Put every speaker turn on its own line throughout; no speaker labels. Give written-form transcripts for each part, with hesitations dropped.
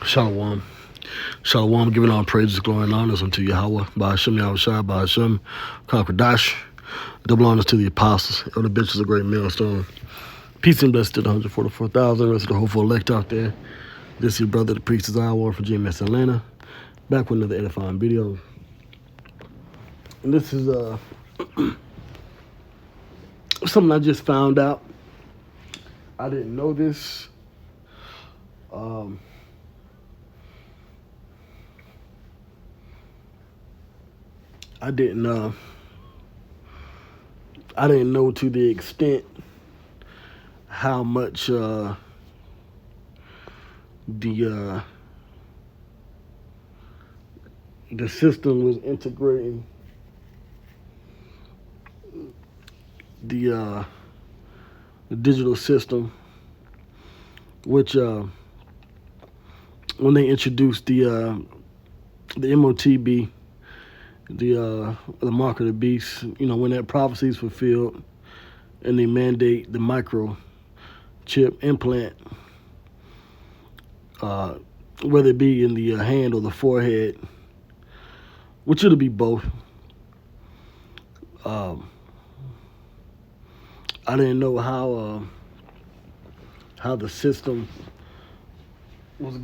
Shalom. Shalom, giving all praises, glory, and honors unto Yahweh, by Hashem Yahushua, by Hashem, Kakradash. Double honors to the apostles, elder bishops, a great millstone. Peace and blessings to the 144,000, rest of the hopeful elect out there. This is your brother, the priest is Iowa from GMS Atlanta, back with another edifying video. And this is something I just found out. I didn't know this. I didn't know to the extent how much the system was integrating the digital system, which when they introduced the Motb, the mark of the beast, when that prophecy is fulfilled and they mandate the microchip implant, whether it be in the hand or the forehead, which it'll be both. I didn't know how the system was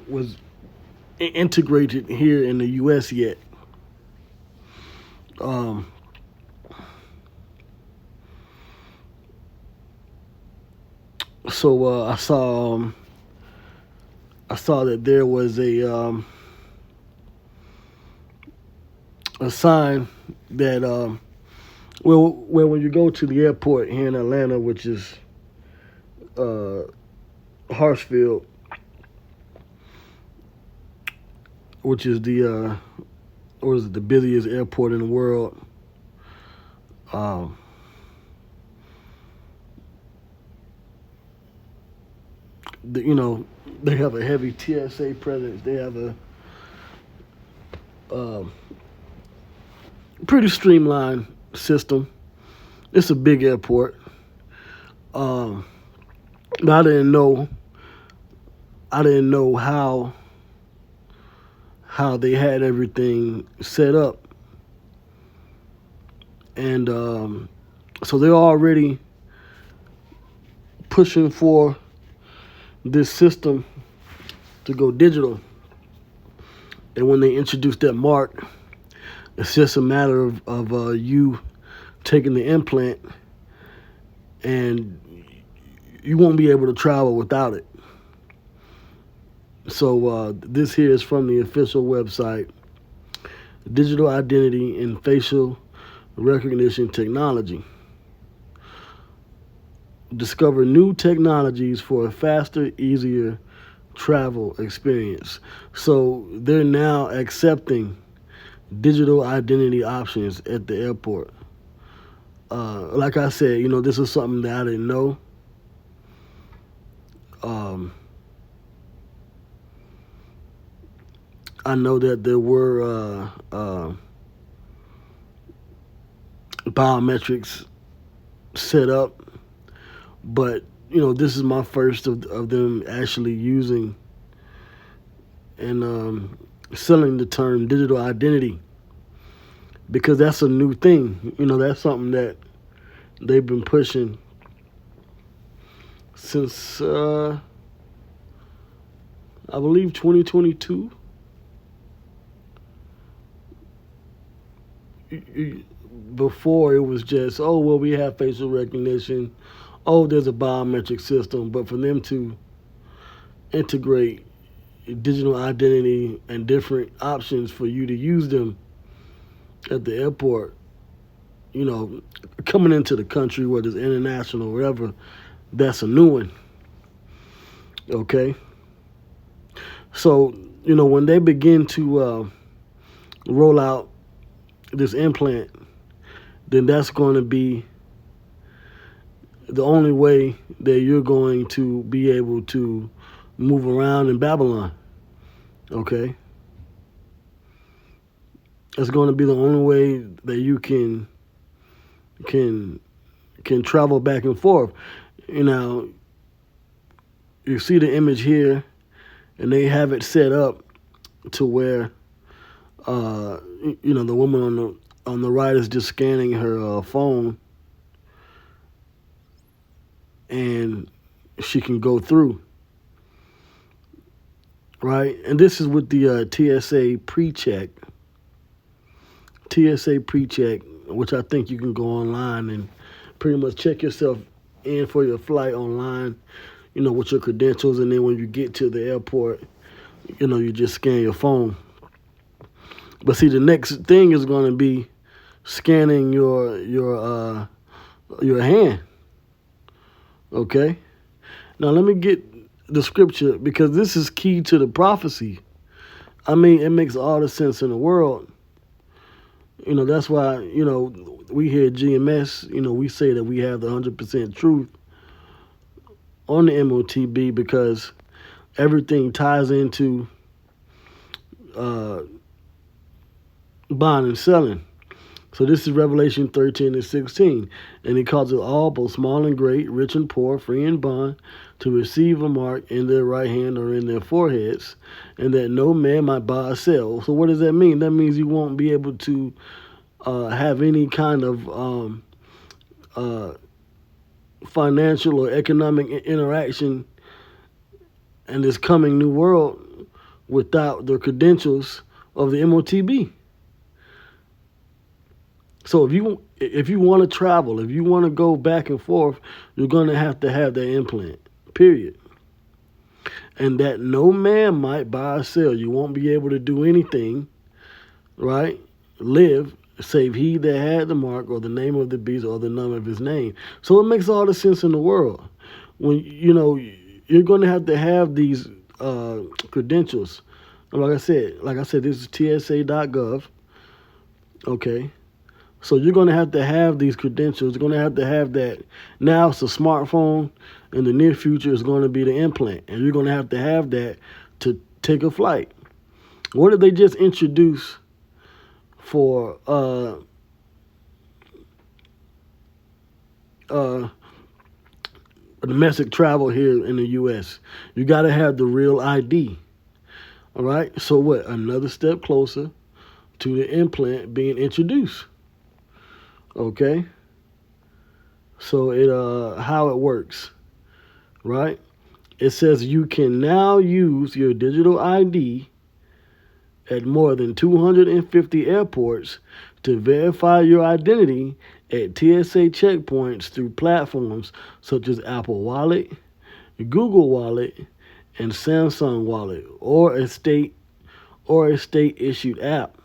was integrated here in the U.S. yet. So I saw that there was a sign that where when you go to the airport here in Atlanta, which is Hartsfield, which is the busiest airport in the world. They have a heavy TSA presence. They have a pretty streamlined system. It's a big airport. But I didn't know how they had everything set up. And so they're already pushing for this system to go digital. And when they introduce that mark, it's just a matter of you taking the implant, and you won't be able to travel without it. So this here is from the official website, Digital Identity and Facial Recognition Technology. Discover new technologies for a faster, easier travel experience. So they're now accepting digital identity options at the airport. Like I said, this is something that I didn't know. I know that there were biometrics set up, but this is my first of them actually using and selling the term digital identity, because that's a new thing. That's something that they've been pushing since I believe 2022. Before, it was just, we have facial recognition. There's a biometric system. But for them to integrate digital identity and different options for you to use them at the airport, coming into the country, whether it's international or whatever, that's a new one. Okay? So, when they begin to roll out this implant, then that's going to be the only way that you're going to be able to move around in Babylon. Okay? It's going to be the only way that you can travel back and forth. You see the image here and they have it set up to where the woman on the right is just scanning her phone, and she can go through, right? And this is with the TSA pre-check. TSA pre-check, which I think you can go online and pretty much check yourself in for your flight online, with your credentials, and then when you get to the airport, you just scan your phone. But see, the next thing is going to be scanning your hand. Okay. Now let me get the scripture, because this is key to the prophecy. I mean, it makes all the sense in the world. That's why, we here at GMS, we say that we have the 100% truth on the Motb, because everything ties into buying and selling. So this is Revelation 13 and 16. And he calls it all, both small and great, rich and poor, free and bond, to receive a mark in their right hand or in their foreheads, and that no man might buy or sell. So what does that mean? That means you won't be able to have any kind of financial or economic interaction in this coming new world without the credentials of the Motb. So if you want to travel, if you want to go back and forth, you're going to have that implant, period. And that no man might buy or sell. You won't be able to do anything, right? Live, save he that had the mark or the name of the beast or the number of his name. So it makes all the sense in the world. When, you're going to have these credentials. Like I said, this is TSA.gov. Okay. So you're going to have these credentials. You're going to have that. Now it's a smartphone. In the near future, it's going to be the implant. And you're going to have that to take a flight. What did they just introduce for domestic travel here in the U.S.? You got to have the real ID. All right? So what? Another step closer to the implant being introduced. Okay, so how it works, right? It says you can now use your digital ID at more than 250 airports to verify your identity at TSA checkpoints through platforms such as Apple Wallet, Google Wallet, and Samsung Wallet, or a state issued app.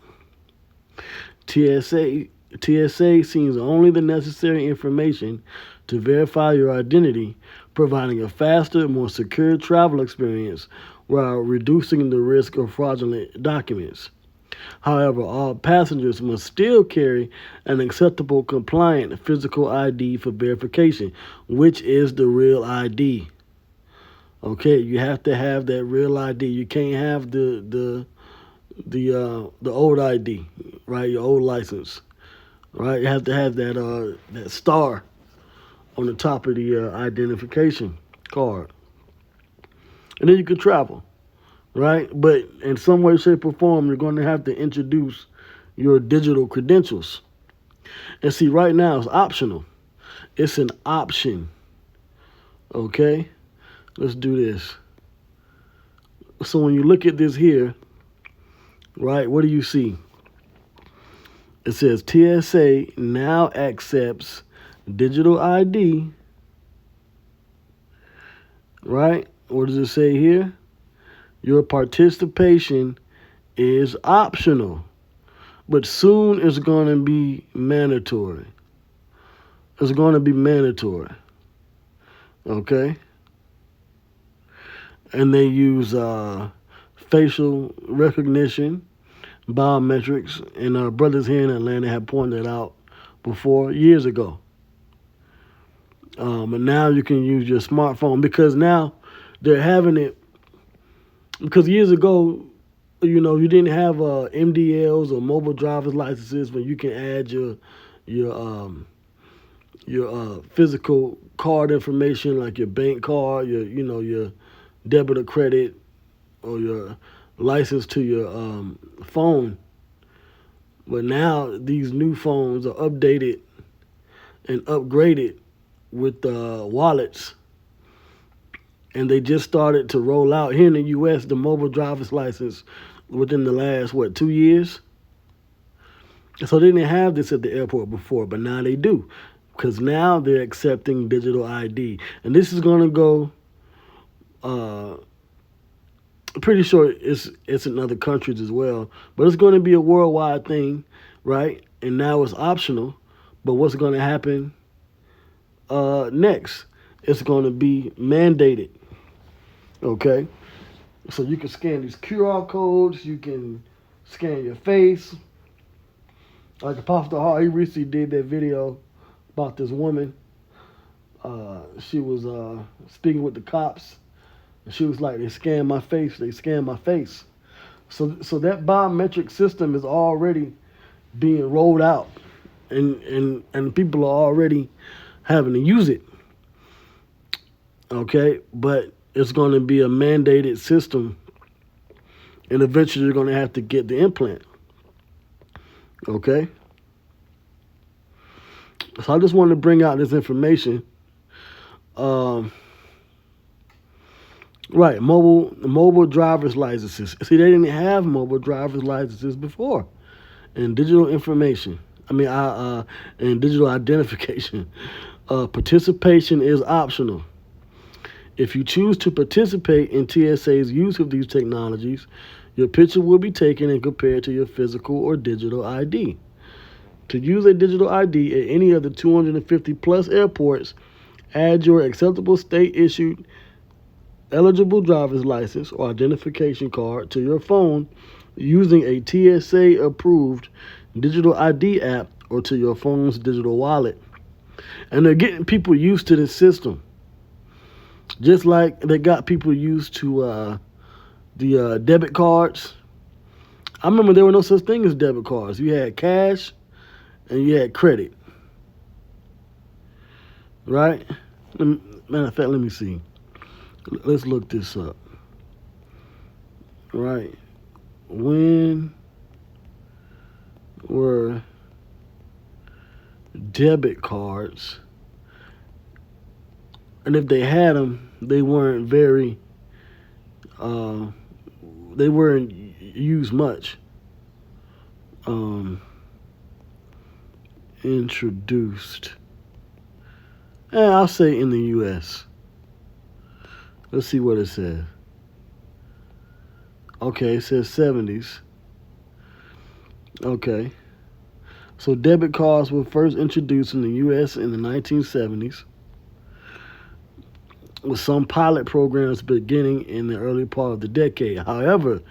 TSA sees only the necessary information to verify your identity, providing a faster, more secure travel experience while reducing the risk of fraudulent documents. However, all passengers must still carry an acceptable, compliant physical ID for verification, which is the real ID. Okay, you have to have that real ID. You can't have the old ID, right? Your old license. Right, you have to have that star on the top of the identification card, and then you can travel, right? But in some way, shape, or form, you're going to have to introduce your digital credentials. And see, right now it's optional. It's an option. Okay, let's do this. So when you look at this here, right, what do you see? It says TSA now accepts digital ID, right? What does it say here? Your participation is optional, but soon it's going to be mandatory. It's going to be mandatory, okay? And they use facial recognition, biometrics, and our brothers here in Atlanta have pointed out before years ago. And now you can use your smartphone, because now they're having it. Because years ago, you didn't have MDLs or mobile driver's licenses where you can add your physical card information, like your bank card, your debit or credit or your license to your phone. But now these new phones are updated and upgraded with wallets, and they just started to roll out here in the U.S. the mobile driver's license within the last 2 years. So they didn't have this at the airport before, but now they do, because now they're accepting digital ID, and this is going to go. Pretty sure it's in other countries as well, but it's going to be a worldwide thing, right? And now it's optional, but what's going to happen next? It's going to be mandated. Okay, so you can scan these QR codes. You can scan your face. Like Apostle Hall, he recently did that video about this woman. She was speaking with the cops, and she was like, "They scanned my face. They scanned my face." So that biometric system is already being rolled out, and people are already having to use it. Okay, but it's going to be a mandated system, and eventually you're going to have to get the implant. Okay, so I just wanted to bring out this information. Right, mobile driver's licenses. See, they didn't have mobile driver's licenses before, and digital information. And digital identification. Participation is optional. If you choose to participate in TSA's use of these technologies, your picture will be taken and compared to your physical or digital ID. To use a digital ID at any of the 250 plus airports, add your acceptable state-issued eligible driver's license or identification card to your phone using a TSA-approved digital ID app or to your phone's digital wallet. And they're getting people used to this system. Just like they got people used to the debit cards. I remember there were no such thing as debit cards. You had cash and you had credit. Right? Matter of fact, let me see. Let's look this up. Right. When were debit cards? And if they had them, they weren't they weren't used much. Introduced. I'll say in the U.S. Let's see what it says. Okay, it says 70s. Okay. So debit cards were first introduced in the U.S. in the 1970s, with some pilot programs beginning in the early part of the decade. However,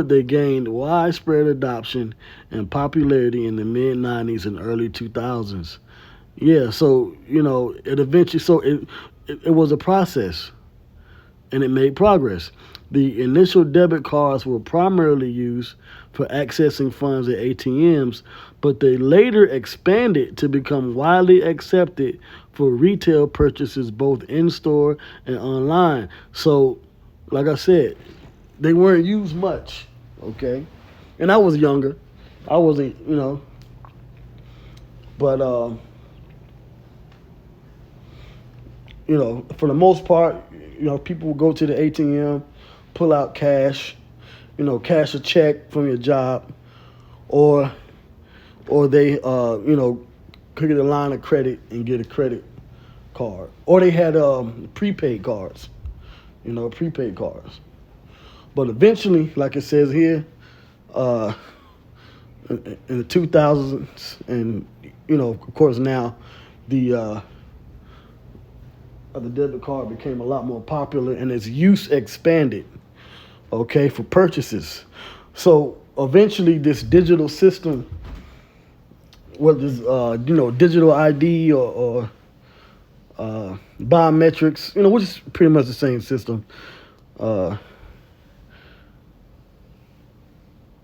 they gained widespread adoption and popularity in the mid-90s and early 2000s. Yeah, so, it eventually, it was a process, and it made progress. The initial debit cards were primarily used for accessing funds at ATMs, but they later expanded to become widely accepted for retail purchases both in-store and online. So, like I said, they weren't used much, okay? And I was younger. I wasn't, but, for the most part, people would go to the ATM, pull out cash, cash a check from your job, or they, could get a line of credit and get a credit card. Or they had prepaid cards, prepaid cards. But eventually, like it says here, in the 2000s, and, of course now, the debit card became a lot more popular and its use expanded, okay, for purchases. So eventually this digital system, whether it's, digital ID or biometrics, which is pretty much the same system,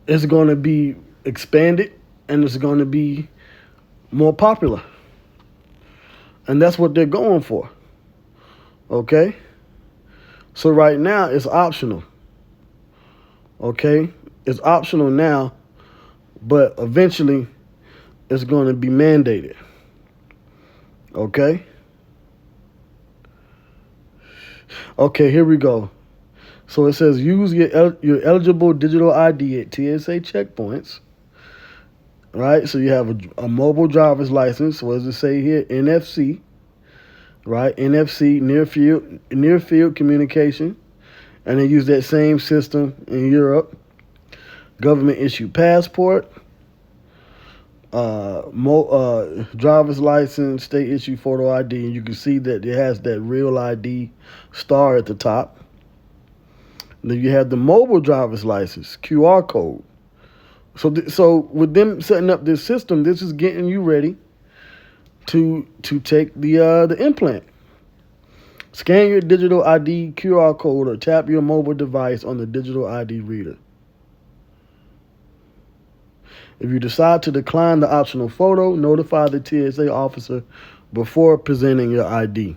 it's going to be expanded and it's going to be more popular. And that's what they're going for. Okay? So right now it's optional. Okay, it's optional now, but eventually it's going to be mandated. Okay. Okay, here we go. So it says use your eligible digital ID at TSA checkpoints. Right. So you have a mobile driver's license. What does it say here? NFC. Right. NFC, near field communication, and they use that same system in Europe. Government issued passport, driver's license, state issued photo ID, and you can see that it has that real ID star at the top. Then you have the mobile driver's license QR code. So with them setting up this system, this is getting you ready to take the implant. Scan your digital ID QR code or tap your mobile device on the digital ID reader. If you decide to decline the optional photo, notify the TSA officer before presenting your ID.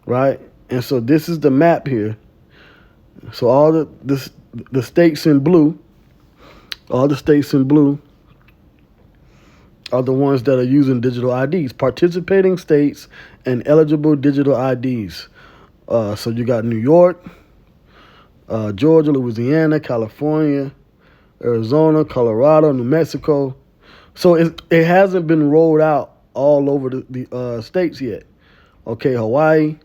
Right? And so this is the map here. So all the states in blue, all the states in blue are the ones that are using digital IDs. Participating states and eligible digital IDs. So you got New York, Georgia, Louisiana, California, Arizona, Colorado, New Mexico. So it hasn't been rolled out all over the states yet. Okay, Hawaii,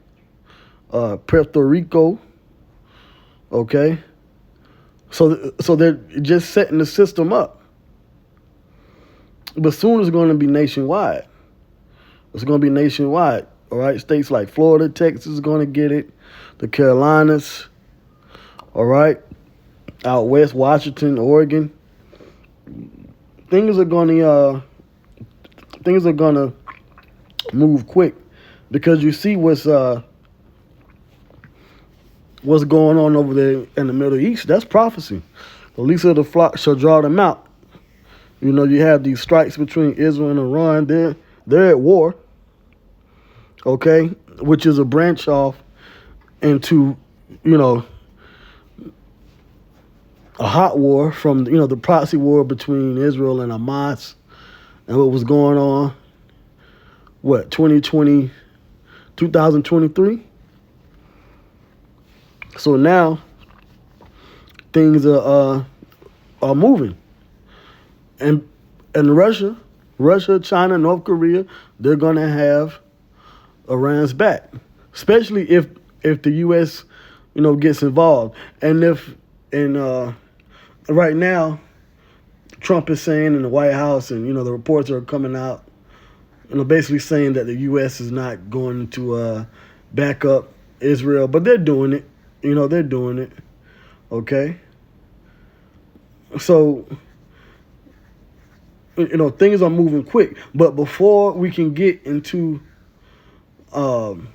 Puerto Rico. Okay, so they're just setting the system up, but soon it's going to be nationwide. It's going to be nationwide. All right, states like Florida, Texas is going to get it. The Carolinas. All right, out west, Washington, Oregon. Things are going to move quick because you see what's going on over there in the Middle East. That's prophecy. The least of the flock shall draw them out. You know, you have these strikes between Israel and Iran. They're at war. Okay, which is a branch off into, you know, a hot war from, you know, the proxy war between Israel and Hamas and what was going on. What, 2023? So now things are moving, and Russia, China, North Korea, they're gonna have Iran's back, especially if the U.S. gets involved, and right now Trump is saying in the White House, and the reports are coming out, basically saying that the U.S. is not going to back up Israel, but they're doing it. They're doing it. Okay. So, things are moving quick. But before we can get into World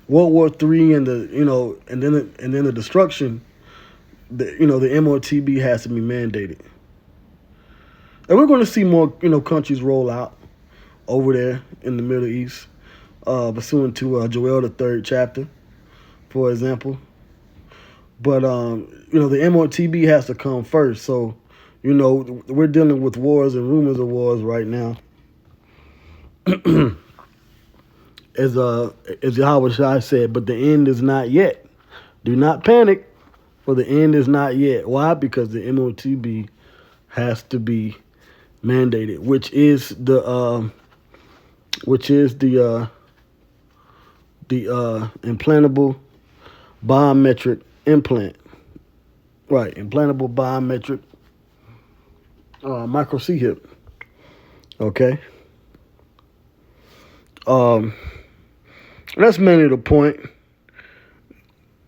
War III and and then the destruction, the Motb has to be mandated. And we're going to see more, countries roll out over there in the Middle East, pursuant to Joel the 3rd chapter, for example. But the Motb has to come first. So, we're dealing with wars and rumors of wars right now. As Yahweh Shai said, but the end is not yet. Do not panic, for the end is not yet. Why? Because the Motb has to be mandated, which is the implantable biometric implant. Right, implantable biometric micro C hip. Okay. That's mainly the point.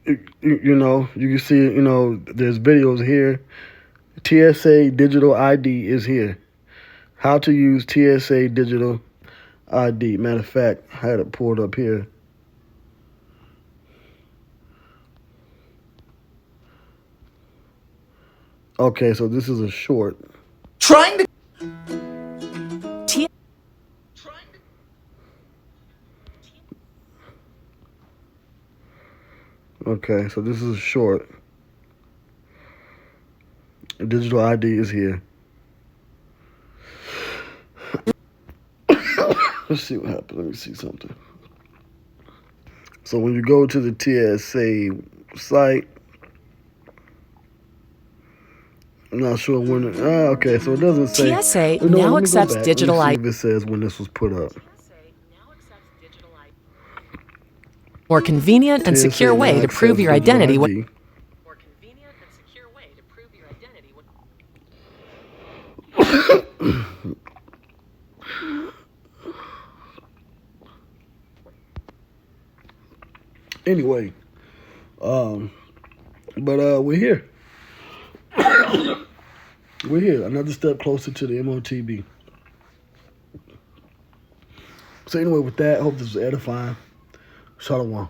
You can see, there's videos here. TSA digital ID is here. How to use TSA digital ID. Matter of fact, I had it pulled up here. Okay, so this is a short.
Trying to
Okay, so this is short. Digital ID is here. Let's see what happens. Let me see something. So when you go to the TSA site, I'm not sure when. Okay, so it doesn't say.
TSA
You know what,
now
let me go
accepts
back.
digital
Let me see
ID.
if it says when this was put up.
More convenient and secure
TSA now
way to prove
accepts
your
digital
identity.
ID. Anyway, but we're here. We're here. Another step closer to the Motb. So anyway, with that, I hope this was edifying. Shalom.